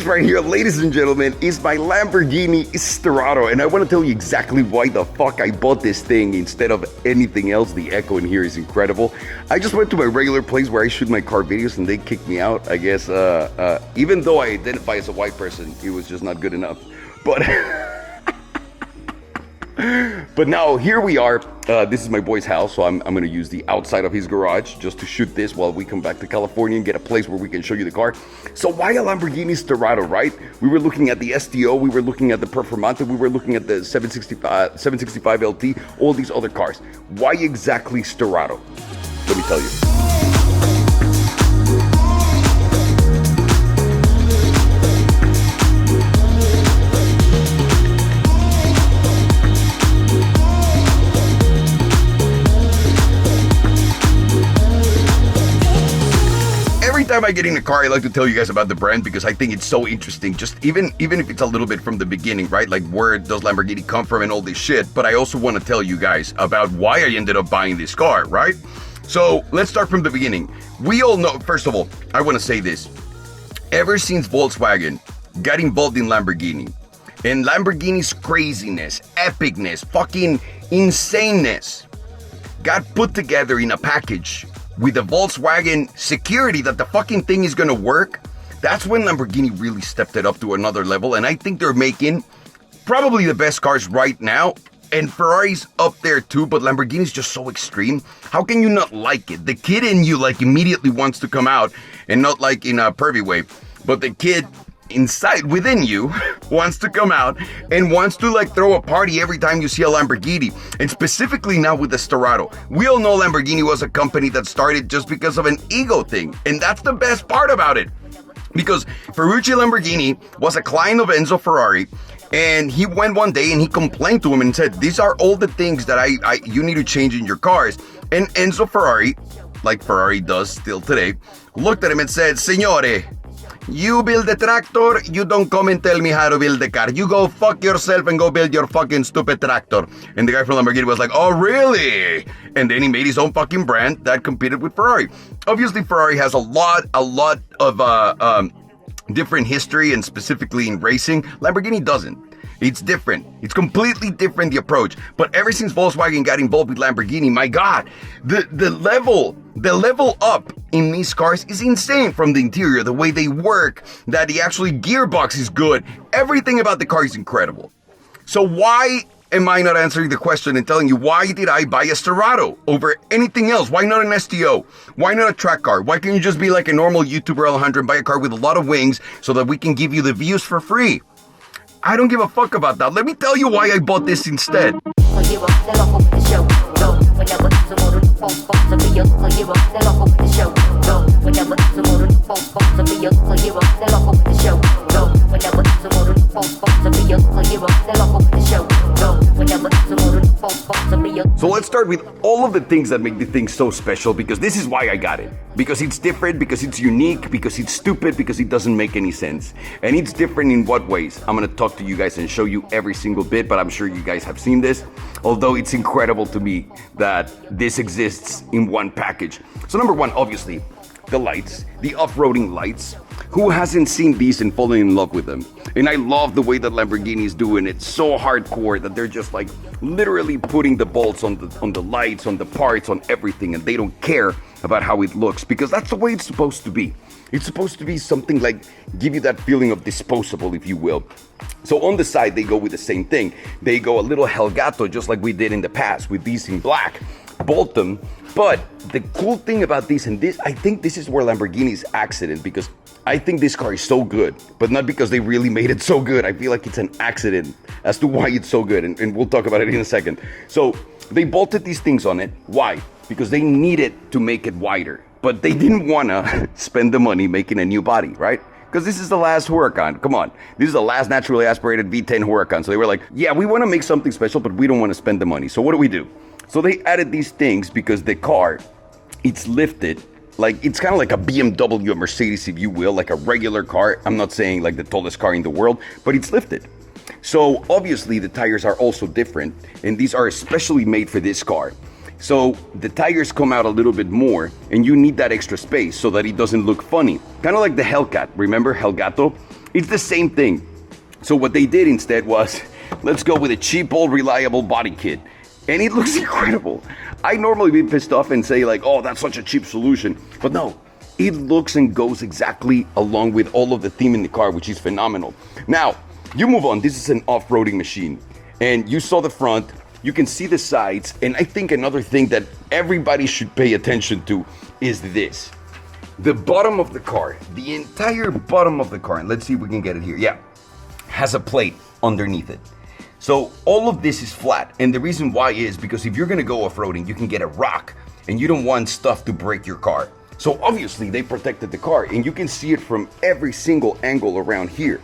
right here, ladies and gentlemen, is my Lamborghini Sterrato, and I want to tell you exactly why the fuck I bought this thing instead of anything else. The echo in here is incredible. I just went to my regular place where I shoot my car videos and they kicked me out. I guess even though I identify as a white person, it was just not good enough. But but now here we are. This is my boy's house, so I'm going to use the outside of his garage just to shoot this while we come back to California and get a place where we can show you the car. So why a Lamborghini Sterrato, right? We were looking at the STO, we were looking at the Performante, we were looking at the 765 LT, all these other cars. Why exactly Sterrato? Let me tell you. Every time I get in a car, I like to tell you guys about the brand because I think it's so interesting. Just even if it's a little bit from the beginning, right? Like where does Lamborghini come from and all this shit. But I also want to tell you guys about why I ended up buying this car, right? So let's start from the beginning. We all know, first of all, I want to say this. Ever since Volkswagen got involved in Lamborghini and Lamborghini's craziness, epicness, fucking insaneness got put together in a package with the Volkswagen security that the fucking thing is gonna work, that's when Lamborghini really stepped it up to another level. And I think they're making probably the best cars right now. And Ferrari's up there too, but Lamborghini's just so extreme. How can you not like it? The kid in you like immediately wants to come out, and not like in a pervy way, but the kid inside within you wants to come out and wants to like throw a party every time you see a Lamborghini. And specifically now with the Sterrato, we all know Lamborghini was a company that started just because of an ego thing, and that's the best part about it, because Ferruccio Lamborghini was a client of Enzo Ferrari, and he went one day and he complained to him and said, these are all the things that you need to change in your cars. And Enzo Ferrari, like Ferrari does still today, looked at him and said, Signore, you build a tractor, you don't come and tell me how to build a car. You go fuck yourself and go build your fucking stupid tractor. And the guy from Lamborghini was like, oh, really? And then he made his own fucking brand that competed with Ferrari. Obviously, Ferrari has a lot of different history, and specifically in racing. Lamborghini doesn't. It's different. It's completely different, the approach. But ever since Volkswagen got involved with Lamborghini, my God, the level up in these cars is insane. From the interior, the way they work, that the actually gearbox is good. Everything about the car is incredible. So why am I not answering the question and telling you why did I buy a Sterrato over anything else? Why not an STO? Why not a track car? Why can't you just be like a normal YouTuber, Alejandro, and buy a car with a lot of wings so that we can give you the views for free? I don't give a fuck about that. Let me tell you why I bought this instead. So let's start with all of the things that make the thing so special, because this is why I got it. Because it's different, because it's unique, because it's stupid, because it doesn't make any sense. And it's different in what ways? I'm gonna talk to you guys and show you every single bit, but I'm sure you guys have seen this. Although it's incredible to me that this exists in one package. So number one, obviously, the lights, the off-roading lights. Who hasn't seen these and fallen in love with them? And I love the way that Lamborghini is doing it so hardcore that they're just like literally putting the bolts on the lights, on the parts, on everything, and they don't care about how it looks, because that's the way it's supposed to be. It's supposed to be something like give you that feeling of disposable, if you will. So on the side, they go with the same thing. They go a little Helgato, just like we did in the past with these in black. Bolt them. But the cool thing about this, and this, I think this is where Lamborghini's accident, because I think this car is so good, but not because they really made it so good. I feel like it's an accident as to why it's so good, and we'll talk about it in a second. So they bolted these things on it. Why? Because they needed to make it wider, but they didn't want to spend the money making a new body, right? Because this is the last Huracan. Come on. This is the last naturally aspirated V10 Huracan. So they were like, yeah, we want to make something special, but we don't want to spend the money. So what do? So they added these things because the car, it's lifted. Like, it's kind of like a BMW, a Mercedes, if you will, like a regular car. I'm not saying like the tallest car in the world, but it's lifted. So obviously the tires are also different, and these are especially made for this car. So the tires come out a little bit more, and you need that extra space so that it doesn't look funny. Kind of like the Hellcat. Remember Helgato? It's the same thing. So what they did instead was, let's go with a cheap, old, reliable body kit. And it looks incredible. I normally be pissed off and say like, oh, that's such a cheap solution. But no, it looks and goes exactly along with all of the theme in the car, which is phenomenal. Now, you move on. This is an off-roading machine. And you saw the front, you can see the sides. And I think another thing that everybody should pay attention to is this. The bottom of the car, the entire bottom of the car, and let's see if we can get it here. Yeah, has a plate underneath it. So all of this is flat, and the reason why is because if you're gonna go off-roading, you can get a rock, and you don't want stuff to break your car. So obviously they protected the car, and you can see it from every single angle around here.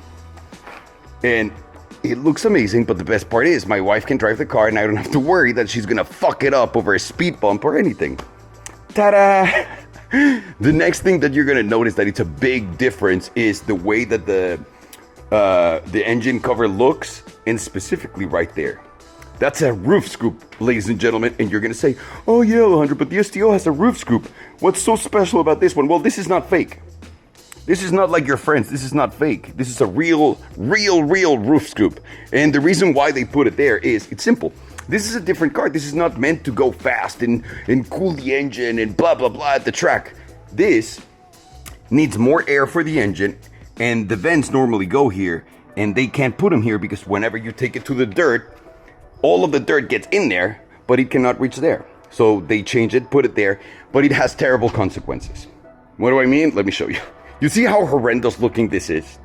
And it looks amazing, but the best part is my wife can drive the car, and I don't have to worry that she's gonna fuck it up over a speed bump or anything. Ta-da! The next thing that you're gonna notice that it's a big difference is the way that the engine cover looks, and specifically right there. That's a roof scoop, ladies and gentlemen, and you're gonna say, oh yeah, Alejandro, but the STO has a roof scoop. What's so special about this one? Well, this is not fake. This is not like your friends. This is not fake. This is a real roof scoop. And the reason why they put it there is, it's simple. This is a different car. This is not meant to go fast and cool the engine and blah, blah, blah at the track. This needs more air for the engine, and the vents normally go here, and they can't put them here because whenever you take it to the dirt, all of the dirt gets in there, but it cannot reach there. So they change it, put it there, but it has terrible consequences. What do I mean? Let me show you. You see how horrendous looking this is?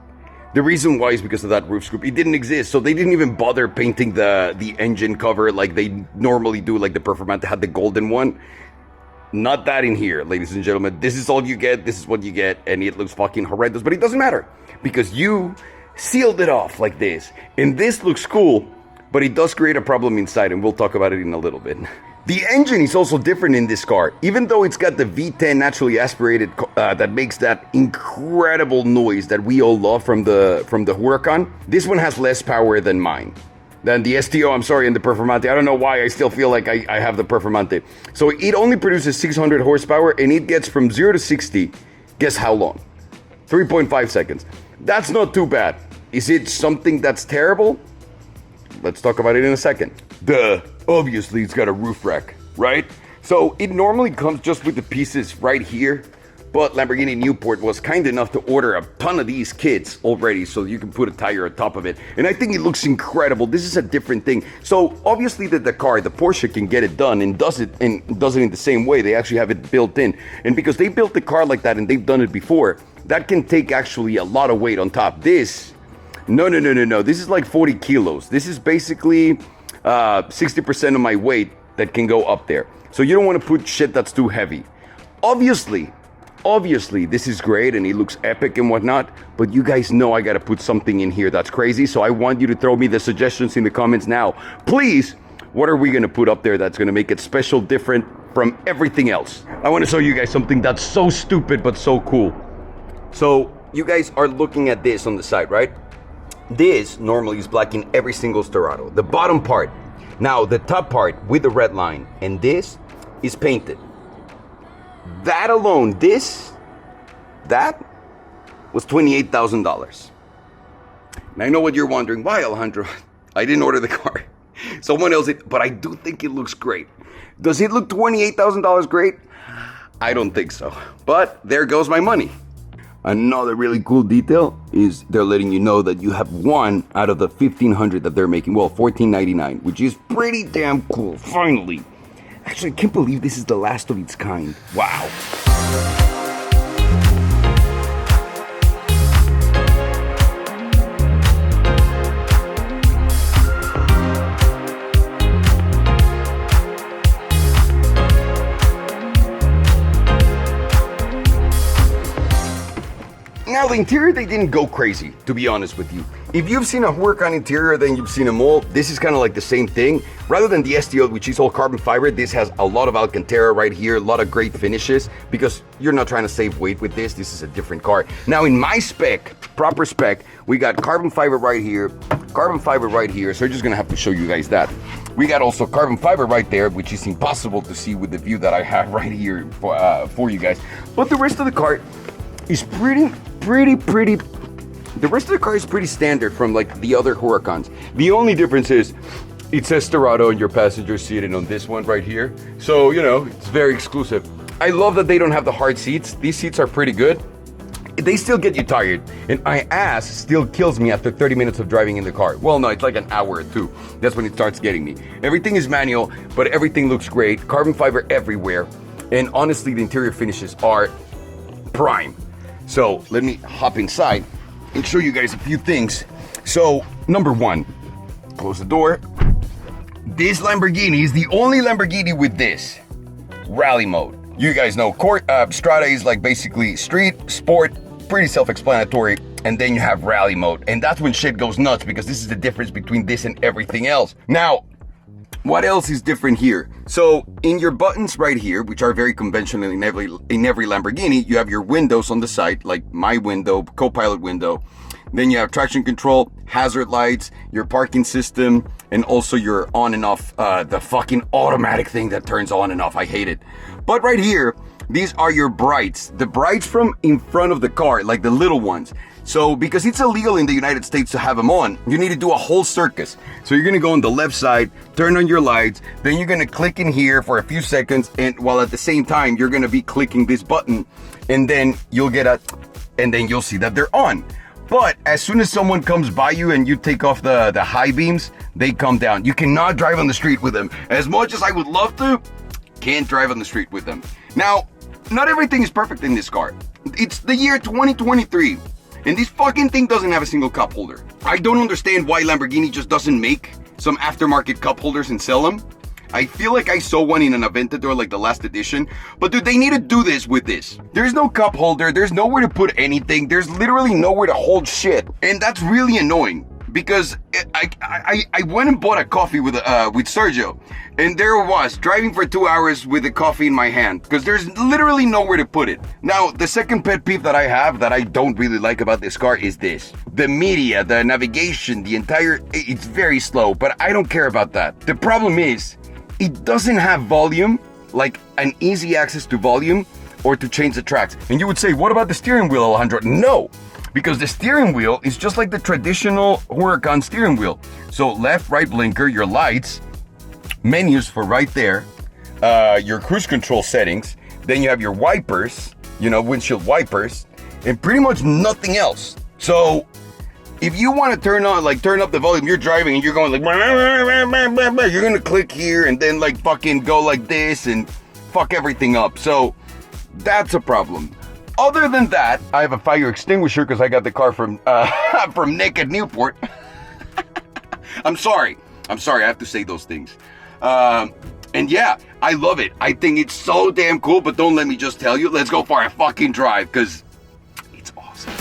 The reason why is because of that roof scoop. It didn't exist, so they didn't even bother painting the engine cover like they normally do, like the Performante had the golden one. Not that in here, ladies and gentlemen. This is all you get, this is what you get, and it looks fucking horrendous, but it doesn't matter because you sealed it off like this. And this looks cool, but it does create a problem inside, and we'll talk about it in a little bit. The engine is also different in this car. Even though it's got the V10 naturally aspirated that makes that incredible noise that we all love from the Huracan, this one has less power than mine. Than the STO, I'm sorry, and the Performante. I don't know why I still feel like I have the Performante. So it only produces 600 horsepower, and it gets from 0 to 60, guess how long? 3.5 seconds. That's not too bad. Is it something that's terrible? Let's talk about it in a second. Obviously it's got a roof rack, right? So it normally comes just with the pieces right here, but Lamborghini Newport was kind enough to order a ton of these kits already so you can put a tire on top of it. And I think it looks incredible. This is a different thing. So obviously the Porsche can get it done and does it in the same way. They actually have it built in. And because they built the car like that and they've done it before, that can take actually a lot of weight on top. This, no. This is like 40 kilos. This is basically 60% of my weight that can go up there. So you don't want to put shit that's too heavy. Obviously, this is great and it looks epic and whatnot, but you guys know I gotta put something in here that's crazy, so I want you to throw me the suggestions in the comments now. Please, what are we gonna put up there that's gonna make it special, different from everything else? I wanna show you guys something that's so stupid but so cool. So, you guys are looking at this on the side, right? This normally is black in every single Sterrato. The bottom part. Now, the top part with the red line, and this is painted. That alone, that was $28,000. And I know what you're wondering. Why, Alejandro? I didn't order the car. Someone else did, but I do think it looks great. Does it look $28,000 great? I don't think so. But there goes my money. Another really cool detail is they're letting you know that you have one out of the 1,500 that they're making. Well, $1,499, which is pretty damn cool, finally. Actually, I can't believe this is the last of its kind. Wow. Now, the interior, they didn't go crazy, to be honest with you. If you've seen a Huracan interior, then you've seen them all. This is kind of like the same thing. Rather than the STO, which is all carbon fiber, this has a lot of Alcantara right here, a lot of great finishes, because you're not trying to save weight with this. This is a different car. Now, in my spec, proper spec, we got carbon fiber right here, so I'm just gonna have to show you guys that. We got also carbon fiber right there, which is impossible to see with the view that I have right here for you guys. But the rest of the car is pretty The rest of the car is pretty standard from like the other Huracans. The only difference is it says Sterrato and your passenger seated on this one right here. So, you know, it's very exclusive. I love that they don't have the hard seats. These seats are pretty good. They still get you tired, and my ass still kills me after 30 minutes of driving in the car. Well, no, it's like an hour or two. That's when it starts getting me. Everything is manual, but everything looks great. Carbon fiber everywhere. And honestly, the interior finishes are prime. So let me hop inside and show you guys a few things. So, number one, close the door. This Lamborghini is the only Lamborghini with this rally mode. You guys know Strada is like basically street, sport, pretty self-explanatory, and then you have rally mode, and that's when shit goes nuts, because this is the difference between this and everything else. Now, what else is different here? So in your buttons right here, which are very conventional in every Lamborghini, you have your windows on the side, like my window, co-pilot window. Then you have traction control, hazard lights, your parking system, and also your on and off, the fucking automatic thing that turns on and off. I hate it. But right here, these are your brights. The brights from in front of the car, like the little ones. So because it's illegal in the United States to have them on, you need to do a whole circus. So you're gonna go on the left side, turn on your lights, then you're gonna click in here for a few seconds, and while at the same time, you're gonna be clicking this button, and then you'll you'll see that they're on. But as soon as someone comes by you and you take off the high beams, they come down. You cannot drive on the street with them. As much as I would love to, can't drive on the street with them. Now, not everything is perfect in this car. It's the year 2023, and this fucking thing doesn't have a single cup holder. I don't understand why Lamborghini just doesn't make some aftermarket cup holders and sell them. I feel like I saw one in an Aventador, like the last edition, but dude, they need to do this with this. There's no cup holder, there's nowhere to put anything, there's literally nowhere to hold shit, and that's really annoying. Because I went and bought a coffee with Sergio, and there I was driving for 2 hours with the coffee in my hand, because there's literally nowhere to put it. Now, the second pet peeve that I have that I don't really like about this car is this. The media, the navigation, it's very slow, but I don't care about that. The problem is, it doesn't have volume, like an easy access to volume, or to change the tracks. And you would say, what about the steering wheel, Alejandro? No. Because the steering wheel is just like the traditional Huracan steering wheel. So left, right blinker, your lights, menus for right there, your cruise control settings, then you have your wipers, windshield wipers, and pretty much nothing else. So if you want to turn up the volume, you're driving and you're going like, you're going to click here and then like fucking go like this and fuck everything up. So that's a problem. Other than that, I have a fire extinguisher because I got the car from Nick at Newport. I'm sorry. I have to say those things. And yeah, I love it. I think it's so damn cool, but don't let me just tell you. Let's go for a fucking drive because it's awesome.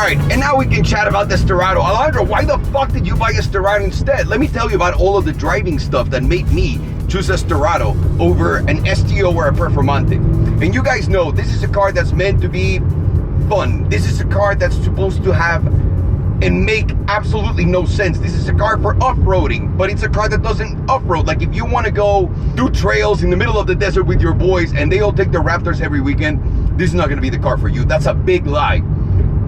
And now we can chat about the Sterrato. Alejandro, why the fuck did you buy a Sterrato instead? Let me tell you about all of the driving stuff that made me choose a Sterrato over an STO or a Performante. And you guys know, this is a car that's meant to be fun. This is a car that's supposed to have and make absolutely no sense. This is a car for off-roading, but it's a car that doesn't off-road. Like if you want to go do trails in the middle of the desert with your boys and they all take the Raptors every weekend, this is not going to be the car for you. That's a big lie.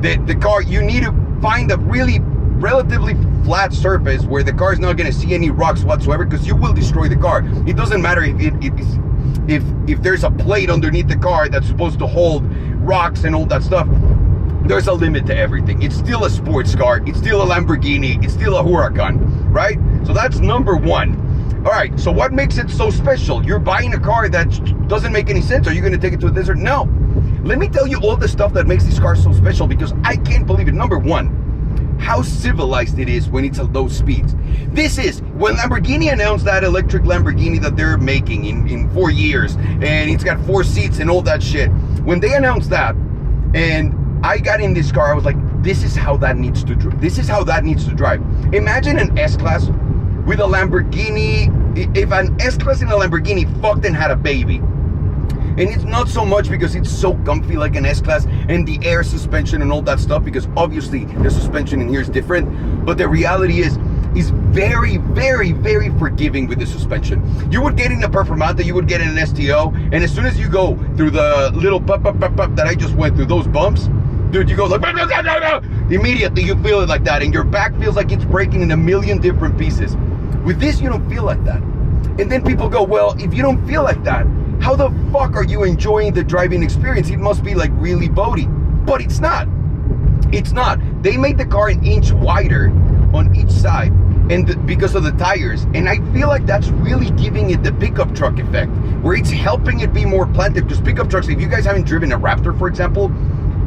The car, you need to find a really relatively flat surface where the car is not going to see any rocks whatsoever, because you will destroy the car. It doesn't matter if there's a plate underneath the car that's supposed to hold rocks and all that stuff. There's a limit to everything. It's still a sports car. It's still a Lamborghini. It's still a Huracan, right? So that's number one. All right, so what makes it so special? You're buying a car that doesn't make any sense. Are you going to take it to a desert? No. Let me tell you all the stuff that makes this car so special, because I can't believe it. Number one, how civilized it is when it's at low speeds. This is, when Lamborghini announced that electric Lamborghini that they're making in 4 years, and it's got 4 seats and all that shit. When they announced that, and I got in this car, I was like, this is how that needs to drive. This is how that needs to drive. Imagine an S-Class with a Lamborghini, if an S-Class in a Lamborghini fucked and had a baby. And it's not so much because it's so comfy like an S-Class and the air suspension and all that stuff, because obviously the suspension in here is different, but the reality is very, very, very forgiving with the suspension. You would get in a Performante, you would get in an STO, and as soon as you go through the little pop that I just went through, those bumps, dude, you go like, immediately you feel it like that, and your back feels like it's breaking in a million different pieces. With this, you don't feel like that. And then people go, well, if you don't feel like that, how the fuck are you enjoying the driving experience? It must be like really boaty. But it's not. It's not. They made the car an inch wider on each side, and because of the tires, and I feel like that's really giving it the pickup truck effect, where it's helping it be more planted. Because pickup trucks, if you guys haven't driven a Raptor, for example,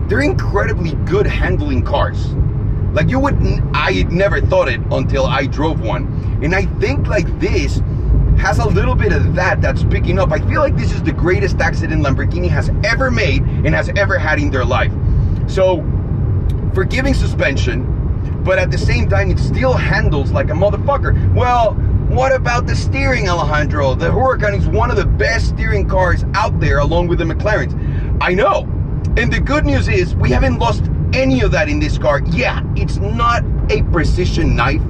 they're incredibly good handling cars. Like you wouldn't, I never thought it until I drove one, and I think like this has a little bit of that's picking up. I feel like this is the greatest accident Lamborghini has ever made and has ever had in their life. So forgiving suspension, but at the same time it still handles like a motherfucker. Well, what about the steering, Alejandro? The Huracan is one of the best steering cars out there, along with the McLarens. I know, and the good news is we haven't lost any of that in this car. Yeah, it's not a precision knife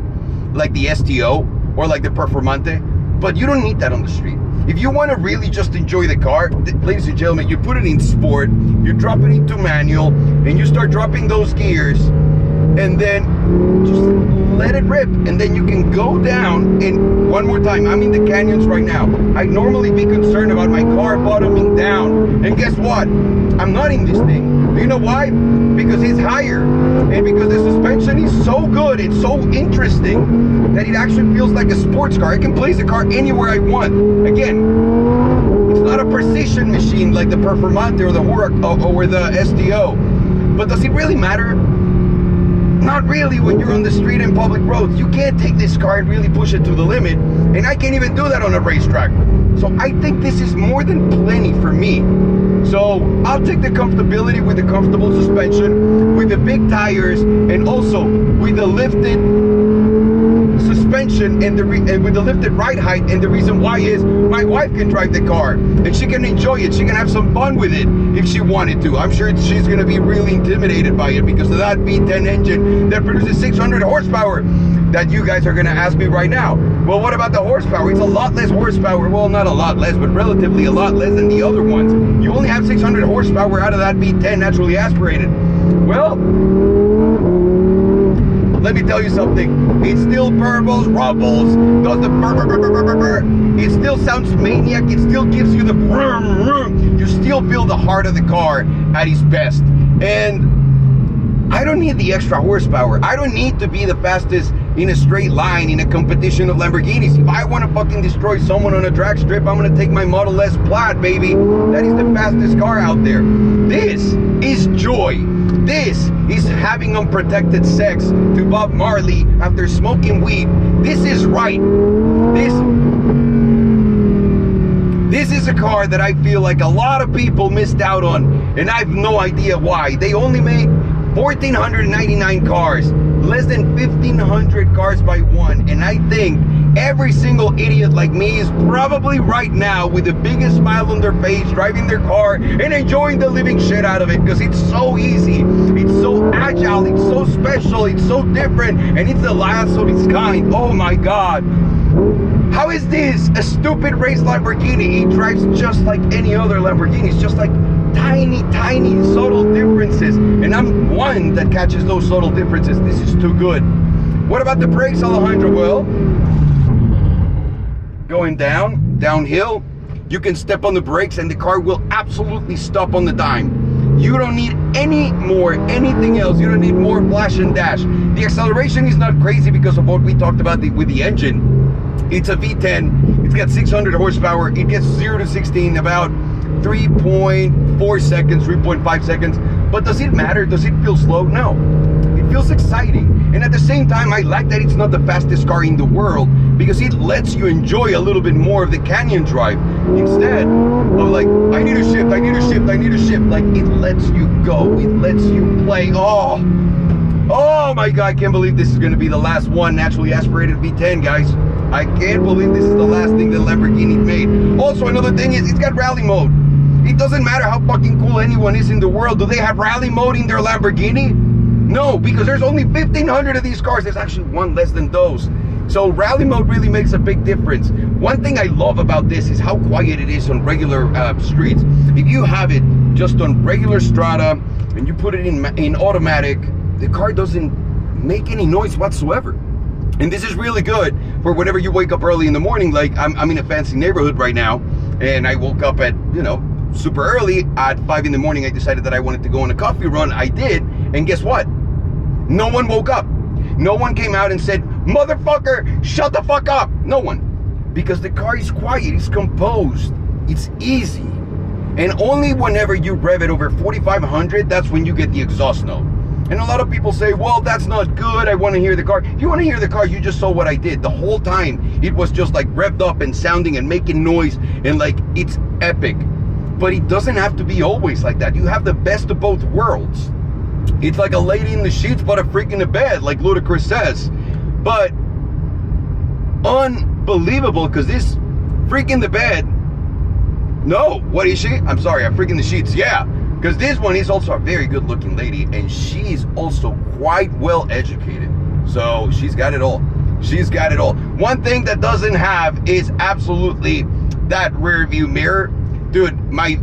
like the STO or like the Performante, but you don't need that on the street. If you want to really just enjoy the car, ladies and gentlemen, you put it in sport, you drop it into manual, and you start dropping those gears, and then just let it rip, and then you can go down. And one more time, I'm in the canyons right now. I'd normally be concerned about my car bottoming down, and guess what? I'm not in this thing. Do you know why? Because it's higher, and because the suspension is so good, it's so interesting, that it actually feels like a sports car. I can place the car anywhere I want. Again, it's not a precision machine like the Performante or the Huracan or the STO. But does it really matter? Not really when you're on the street and public roads. You can't take this car and really push it to the limit, and I can't even do that on a racetrack. So I think this is more than plenty for me. So I'll take the comfortability with the comfortable suspension, with the big tires, and also with the lifted suspension and with the lifted ride height. And the reason why is my wife can drive the car and she can enjoy it. She can have some fun with it if she wanted to. I'm sure she's going to be really intimidated by it because of that V10 engine that produces 600 horsepower that you guys are going to ask me right now. Well, what about the horsepower? It's a lot less horsepower. Well, not a lot less, but relatively a lot less than the other ones. You only have 600 horsepower out of that V10 naturally aspirated. Well, let me tell you something. It still burbles, rumbles, does the burr. It still sounds maniac. It still gives you the vroom. You still feel the heart of the car at its best. And I don't need the extra horsepower. I don't need to be the fastest in a straight line in a competition of Lamborghinis. If I want to fucking destroy someone on a drag strip, I'm gonna take my Model S Plaid, baby. That is the fastest car out there. This is joy. This is having unprotected sex to Bob Marley after smoking weed. This is right. This is a car that I feel like a lot of people missed out on, and I have no idea why. They only made 1,499 cars, less than 1,500 cars by one, and I think every single idiot like me is probably right now with the biggest smile on their face, driving their car and enjoying the living shit out of it, because it's so easy, it's so agile, it's so special, it's so different, and it's the last of its kind. Oh my God. How is this a stupid race Lamborghini? It drives just like any other Lamborghini. It's just like tiny subtle differences, and I'm one that catches those subtle differences. This is too good. What about the brakes, Alejandro? Well, going downhill, you can step on the brakes and the car will absolutely stop on the dime. You don't need anything else. You don't need more flash and dash. The acceleration is not crazy because of what we talked about with the engine. It's a V10, it's got 600 horsepower, it gets 0 to 60 in about 3.4 seconds, 3.5 seconds. But does it matter? Does it feel slow? No. It feels exciting. And at the same time, I like that it's not the fastest car in the world, because it lets you enjoy a little bit more of the canyon drive instead of like, I need to shift. Like, it lets you go, it lets you play. Oh my God, I can't believe this is going to be the last one naturally aspirated V10, guys. I can't believe this is the last thing that Lamborghini made. Also, another thing is it's got rally mode. It doesn't matter how fucking cool anyone is in the world. Do they have rally mode in their Lamborghini? No, because there's only 1,500 of these cars. There's actually one less than those. So rally mode really makes a big difference. One thing I love about this is how quiet it is on regular streets. If you have it just on regular strata and you put it in automatic, the car doesn't make any noise whatsoever. And this is really good for whenever you wake up early in the morning. Like I'm in a fancy neighborhood right now, and I woke up at, you know, super early at 5 in the morning. I decided that I wanted to go on a coffee run. I did, and guess what? No one woke up. No one came out and said, motherfucker, shut the fuck up. No one. Because the car is quiet, it's composed, it's easy. And only whenever you rev it over 4,500, that's when you get the exhaust note. And a lot of people say, well, that's not good, I want to hear the car. If you want to hear the car, you just saw what I did. The whole time, it was just like revved up and sounding and making noise, and like, it's epic. But it doesn't have to be always like that. You have the best of both worlds. It's like a lady in the sheets, but a freak in the bed, like Ludacris says. But unbelievable, because this freak in the bed, no, what is she? I'm sorry, a freak in the sheets, yeah. Because this one is also a very good looking lady, and she's also quite well educated. So she's got it all. She's got it all. One thing that doesn't have is absolutely that rear view mirror. Dude, my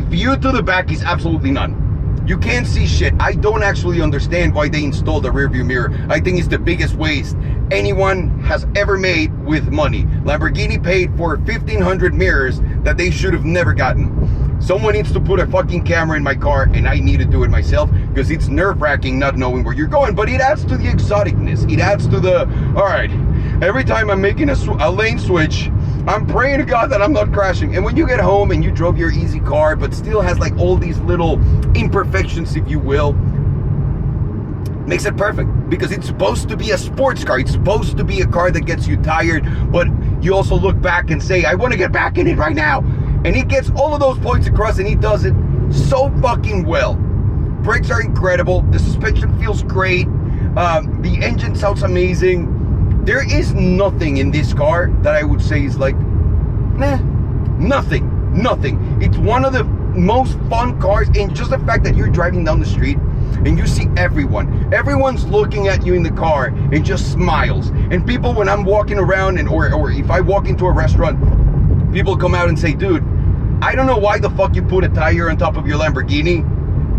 view to the back is absolutely none. You can't see shit. I don't actually understand why they installed a rear view mirror. I think it's the biggest waste anyone has ever made with money. Lamborghini paid for 1,500 mirrors that they should have never gotten. Someone needs to put a fucking camera in my car, and I need to do it myself, because it's nerve-wracking not knowing where you're going. But it adds to the exoticness. It adds to the, all right, every time I'm making a lane switch, I'm praying to God that I'm not crashing. And when you get home and you drove your easy car, but still has like all these little imperfections, if you will, makes it perfect, because it's supposed to be a sports car. It's supposed to be a car that gets you tired, but you also look back and say, I want to get back in it right now. And he gets all of those points across, and he does it so fucking well. Brakes are incredible. The suspension feels great. The engine sounds amazing. There is nothing in this car that I would say is like, nah, nothing. It's one of the most fun cars, and just the fact that you're driving down the street and you see everyone's looking at you in the car and just smiles. And people, when I'm walking around or if I walk into a restaurant, people come out and say, dude, I don't know why the fuck you put a tire on top of your Lamborghini,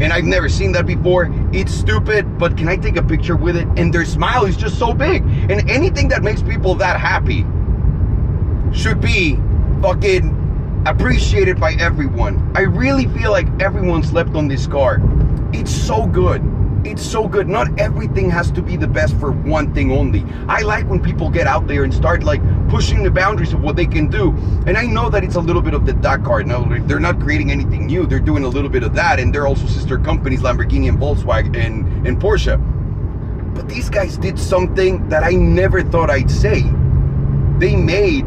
and I've never seen that before. It's stupid, but can I take a picture with it? And their smile is just so big. And anything that makes people that happy should be fucking appreciated by everyone. I really feel like everyone slept on this car. It's so good. It's so good. Not everything has to be the best for one thing only. I like when people get out there and start like pushing the boundaries of what they can do. And I know that it's a little bit of the Dakar. No, they're not creating anything new. They're doing a little bit of that. And they're also sister companies, Lamborghini and Volkswagen and Porsche. But these guys did something that I never thought I'd say. They made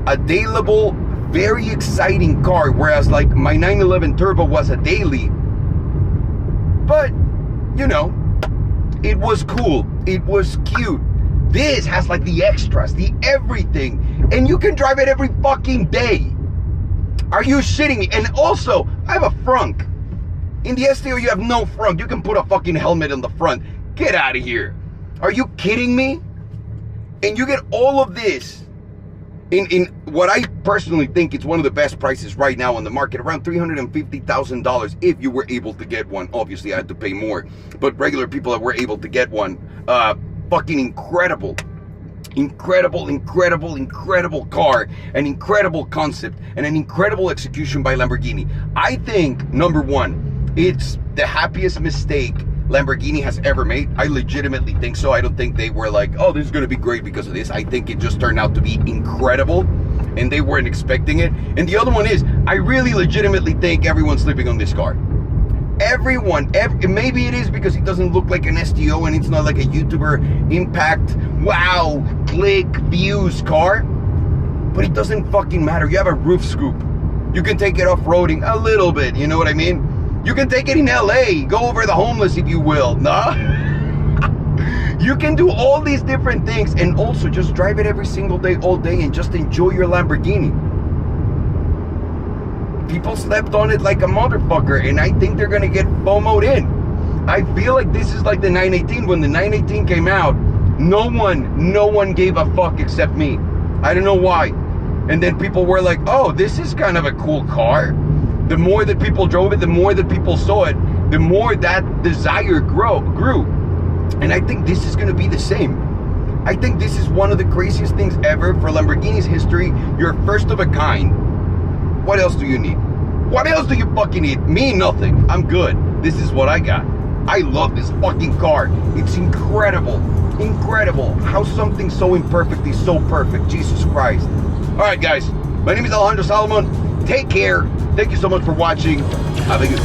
a dayable, very exciting car, whereas like my 911 Turbo was a daily. But, you know, it was cool. It was cute. This has like the extras, the everything. And you can drive it every fucking day. Are you shitting me? And also, I have a frunk. In the STO, you have no frunk. You can put a fucking helmet on the front. Get out of here. Are you kidding me? And you get all of this in what I personally think is one of the best prices right now on the market, around $350,000 if you were able to get one. Obviously, I had to pay more, but regular people that were able to get one, fucking incredible car, an incredible concept, and an incredible execution by Lamborghini. I think, number one, it's the happiest mistake Lamborghini has ever made. I legitimately think so. I don't think they were like, oh, this is going to be great because of this. I think it just turned out to be incredible, and they weren't expecting it. And the other one is, I really legitimately think everyone's sleeping on this car. Everyone, maybe it is because it doesn't look like an STO and it's not like a YouTuber impact, wow, click, views car. But it doesn't fucking matter. You have a roof scoop. You can take it off-roading a little bit, you know what I mean? You can take it in LA, go over the homeless if you will. Nah. You can do all these different things and also just drive it every single day, all day, and just enjoy your Lamborghini. People slept on it like a motherfucker, and I think they're gonna get FOMO'd in. I feel like this is like the 918. When the 918 came out, no one gave a fuck except me. I don't know why. And then people were like, oh, this is kind of a cool car. The more that people drove it, the more that people saw it, the more that desire grew. And I think this is gonna be the same. I think this is one of the craziest things ever for Lamborghini's history. You're first of a kind. What else do you need? What else do you fucking need? Me, nothing. I'm good. This is what I got. I love this fucking car. It's incredible. Incredible how something so imperfect is so perfect. Jesus Christ. All right, guys. My name is Alejandro Salomon. Take care. Thank you so much for watching. Have a good